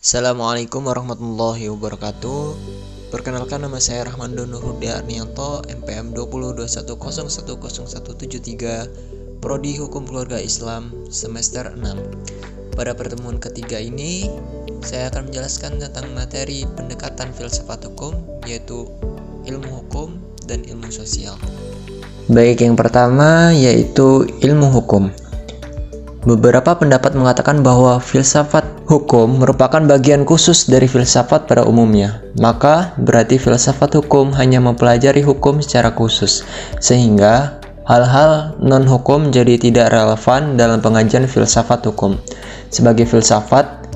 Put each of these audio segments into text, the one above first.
Assalamualaikum warahmatullahi wabarakatuh. Perkenalkan, nama saya Rahmando Nurhuda Arnianto, MPM 2021010173, Prodi Hukum Keluarga Islam, semester 6. Pada pertemuan ketiga ini, saya akan menjelaskan tentang materi pendekatan filsafat hukum, yaitu ilmu hukum dan ilmu sosial. Baik, yang pertama yaitu ilmu hukum. Beberapa pendapat mengatakan bahwa filsafat hukum merupakan bagian khusus dari filsafat pada umumnya. Maka berarti filsafat hukum hanya mempelajari hukum secara khusus, sehingga hal-hal non-hukum jadi tidak relevan dalam pengajian filsafat hukum. Sebagai filsafat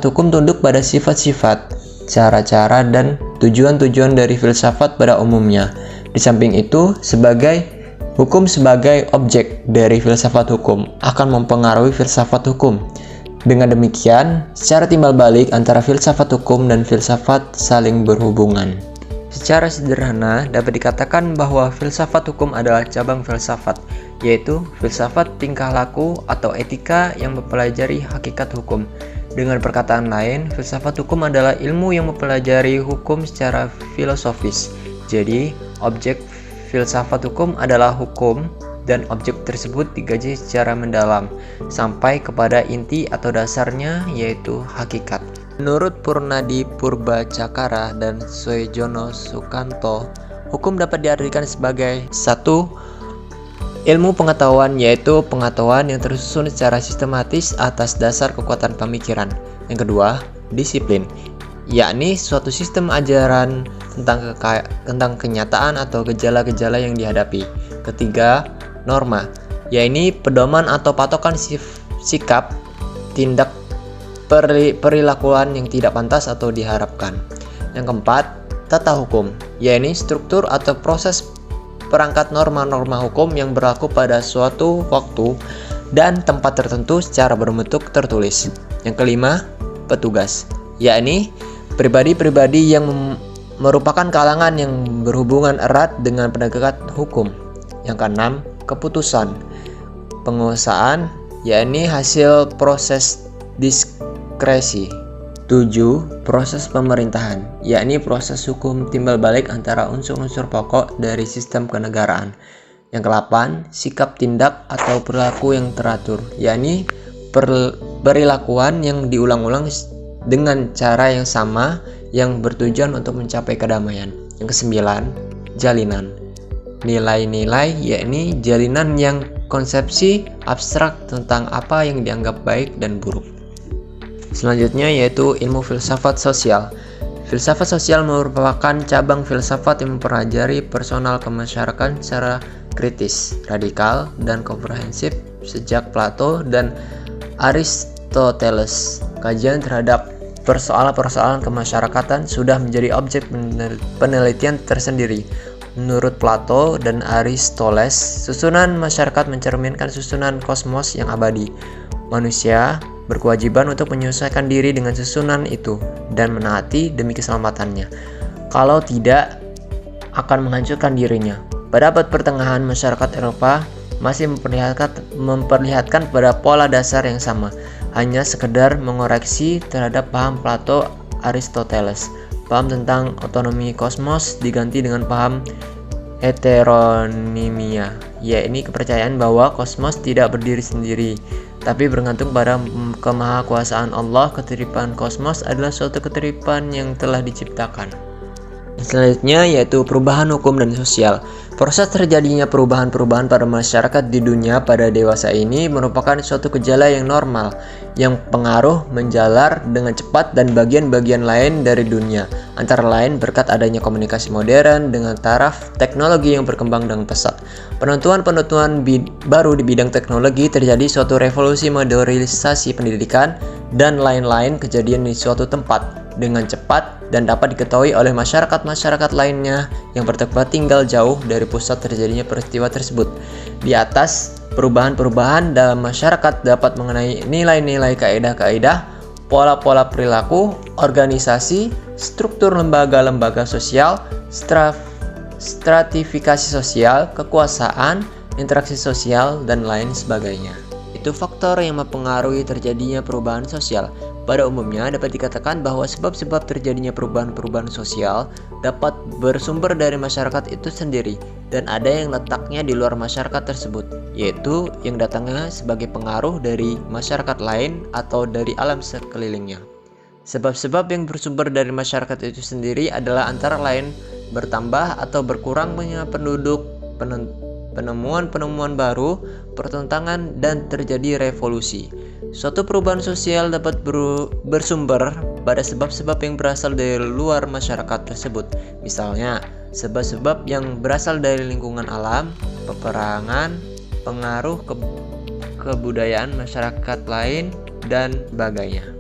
hukum tunduk pada sifat-sifat, cara-cara, dan tujuan-tujuan dari filsafat pada umumnya. Di samping itu, hukum sebagai objek dari filsafat hukum akan mempengaruhi filsafat hukum. Dengan demikian, secara timbal balik antara filsafat hukum dan filsafat saling berhubungan. Secara sederhana, dapat dikatakan bahwa filsafat hukum adalah cabang filsafat, yaitu filsafat tingkah laku atau etika yang mempelajari hakikat hukum. Dengan perkataan lain, filsafat hukum adalah ilmu yang mempelajari hukum secara filosofis. Jadi, objek filsafat hukum adalah hukum, dan objek tersebut digaji secara mendalam sampai kepada inti atau dasarnya, yaitu hakikat. Menurut Purnadi Purbacakara dan Soejono Sukanto, hukum dapat diartikan sebagai satu, ilmu pengetahuan, yaitu pengetahuan yang tersusun secara sistematis atas dasar kekuatan pemikiran. Yang kedua, disiplin, yakni suatu sistem ajaran tentang kenyataan atau gejala-gejala yang dihadapi. Ketiga, norma, yakni pedoman atau patokan sikap, tindak, perilakuan yang tidak pantas atau diharapkan. Yang keempat, tata hukum, yakni struktur atau proses perangkat norma-norma hukum yang berlaku pada suatu waktu dan tempat tertentu secara berbentuk tertulis. Yang kelima, petugas, yakni pribadi-pribadi yang merupakan kalangan yang berhubungan erat dengan penegakan hukum. Yang keenam, keputusan, penguasaan, yakni hasil proses diskresi. 7. Proses pemerintahan, yakni proses hukum timbal balik antara unsur-unsur pokok dari sistem kenegaraan. Yang ke-8, sikap, tindak, atau perilaku yang teratur, yakni perilakuan yang diulang-ulang dengan cara yang sama yang bertujuan untuk mencapai kedamaian. Yang ke-9, jalinan, nilai-nilai, yakni jalinan yang konsepsi abstrak tentang apa yang dianggap baik dan buruk. Selanjutnya yaitu ilmu filsafat sosial. Filsafat sosial merupakan cabang filsafat yang mempelajari personal kemasyarakatan secara kritis, radikal, dan komprehensif sejak Plato dan Aristoteles. Kajian terhadap persoalan-persoalan kemasyarakatan sudah menjadi objek penelitian tersendiri. Menurut Plato dan Aristoteles, susunan masyarakat mencerminkan susunan kosmos yang abadi. Manusia berkewajiban untuk menyesuaikan diri dengan susunan itu dan menaati demi keselamatannya. Kalau tidak, akan menghancurkan dirinya. Pada abad pertengahan, masyarakat Eropa masih memperlihatkan pada pola dasar yang sama, hanya sekedar mengoreksi terhadap paham Plato Aristoteles. Paham tentang otonomi kosmos diganti dengan paham heteronimia, yakni kepercayaan bahwa kosmos tidak berdiri sendiri, tapi bergantung pada kemahakuasaan Allah. Ketertiban kosmos adalah suatu ketertiban yang telah diciptakan. Selanjutnya yaitu perubahan hukum dan sosial. Proses terjadinya perubahan-perubahan pada masyarakat di dunia pada dewasa ini merupakan suatu gejala yang normal, yang pengaruh menjalar dengan cepat dan bagian-bagian lain dari dunia, antara lain berkat adanya komunikasi modern dengan taraf teknologi yang berkembang dengan pesat. Penentuan-penentuan baru di bidang teknologi, terjadi suatu revolusi modernisasi pendidikan, dan lain-lain kejadian di suatu tempat dengan cepat dan dapat diketahui oleh masyarakat-masyarakat lainnya yang bertempat tinggal jauh dari pusat terjadinya peristiwa tersebut. Di atas, perubahan-perubahan dalam masyarakat dapat mengenai nilai-nilai, kaidah-kaidah, pola-pola perilaku, organisasi, struktur lembaga-lembaga sosial, stratifikasi sosial, kekuasaan, interaksi sosial, dan lain sebagainya. Itu faktor yang mempengaruhi terjadinya perubahan sosial. Pada umumnya dapat dikatakan bahwa sebab-sebab terjadinya perubahan-perubahan sosial dapat bersumber dari masyarakat itu sendiri dan ada yang letaknya di luar masyarakat tersebut, yaitu yang datangnya sebagai pengaruh dari masyarakat lain atau dari alam sekelilingnya. Sebab-sebab yang bersumber dari masyarakat itu sendiri adalah antara lain bertambah atau berkurangnya penduduk, penemuan-penemuan baru, pertentangan, dan terjadi revolusi. Suatu perubahan sosial dapat bersumber pada sebab-sebab yang berasal dari luar masyarakat tersebut. Misalnya, sebab-sebab yang berasal dari lingkungan alam, peperangan, pengaruh kebudayaan masyarakat lain, dan sebagainya.